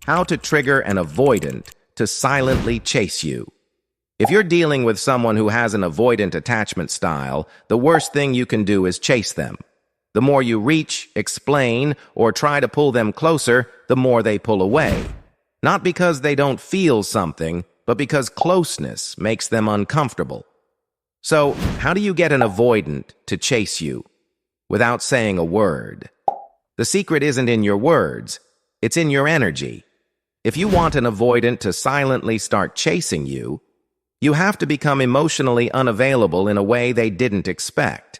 How to trigger an avoidant to silently chase you. If you're dealing with someone who has an avoidant attachment style, the worst thing you can do is chase them. The more you reach, explain, or try to pull them closer, the more they pull away. Not because they don't feel something, but because closeness makes them uncomfortable. So, how do you get an avoidant to chase you without saying a word? The secret isn't in your words, it's in your energy. If you want an avoidant to silently start chasing you, you have to become emotionally unavailable in a way they didn't expect.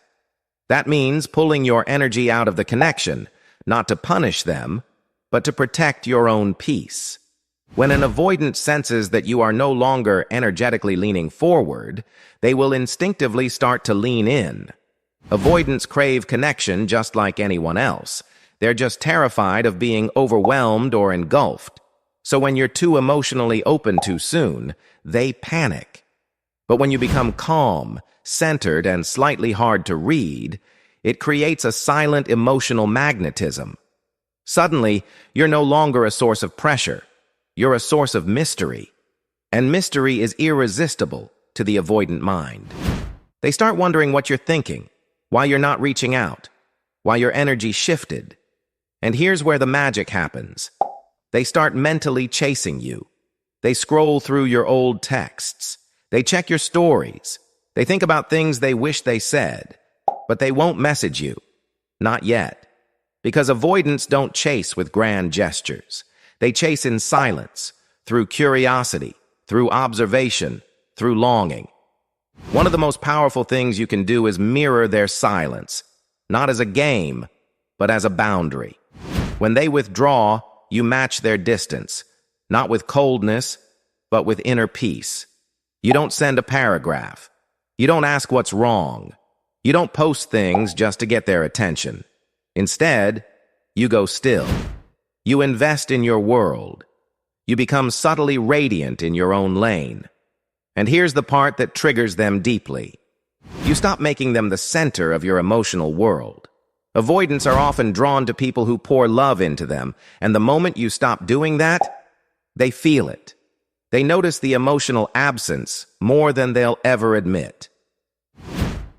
That means pulling your energy out of the connection, not to punish them, but to protect your own peace. When an avoidant senses that you are no longer energetically leaning forward, they will instinctively start to lean in. Avoidants crave connection just like anyone else. They're just terrified of being overwhelmed or engulfed. So when you're too emotionally open too soon, they panic. But when you become calm, centered, and slightly hard to read, it creates a silent emotional magnetism. Suddenly, you're no longer a source of pressure. You're a source of mystery. And mystery is irresistible to the avoidant mind. They start wondering what you're thinking, why you're not reaching out, why your energy shifted. And here's where the magic happens. They start mentally chasing you. They scroll through your old texts. They check your stories. They think about things they wish they said. But they won't message you. Not yet. Because avoidants don't chase with grand gestures. They chase in silence, through curiosity, through observation, through longing. One of the most powerful things you can do is mirror their silence, not as a game, but as a boundary. When they withdraw, you match their distance, not with coldness, but with inner peace. You don't send a paragraph. You don't ask what's wrong. You don't post things just to get their attention. Instead, you go still. You invest in your world. You become subtly radiant in your own lane. And here's the part that triggers them deeply. You stop making them the center of your emotional world. Avoidants are often drawn to people who pour love into them, and the moment you stop doing that, they feel it. They notice the emotional absence more than they'll ever admit.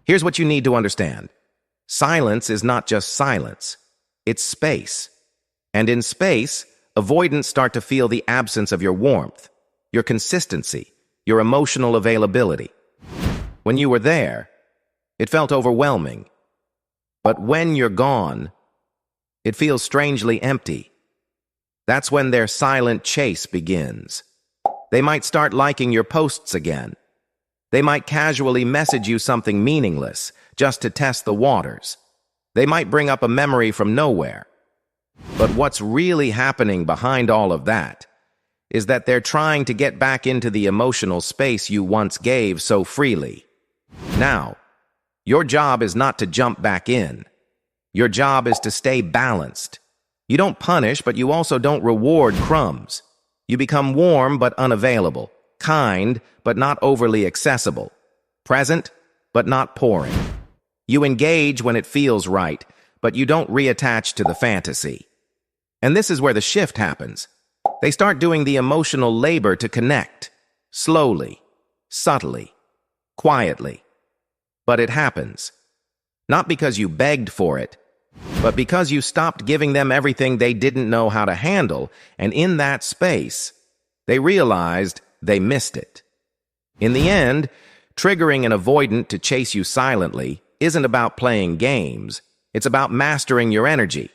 Here's what you need to understand. Silence is not just silence. It's space. And in space, avoidants start to feel the absence of your warmth, your consistency, your emotional availability. When you were there, it felt overwhelming. But when you're gone, it feels strangely empty. That's when their silent chase begins. They might start liking your posts again. They might casually message you something meaningless just to test the waters. They might bring up a memory from nowhere. But what's really happening behind all of that is that they're trying to get back into the emotional space you once gave so freely. Now, your job is not to jump back in. Your job is to stay balanced. You don't punish, but you also don't reward crumbs. You become warm but unavailable, kind but not overly accessible, present but not pouring. You engage when it feels right, but you don't reattach to the fantasy. And this is where the shift happens. They start doing the emotional labor to connect, slowly, subtly, quietly. But it happens. Not because you begged for it, but because you stopped giving them everything they didn't know how to handle, and in that space, they realized they missed it. In the end, triggering an avoidant to chase you silently isn't about playing games. It's about mastering your energy.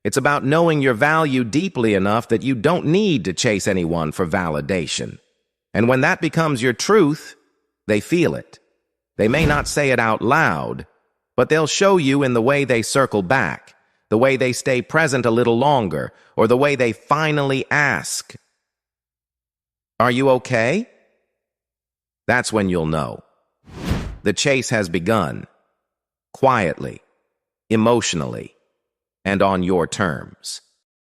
It's about knowing your value deeply enough that you don't need to chase anyone for validation. And when that becomes your truth, they feel it. They may not say it out loud, but they'll show you in the way they circle back, the way they stay present a little longer, or the way they finally ask, "Are you okay?" That's when you'll know. The chase has begun, quietly, emotionally, and on your terms.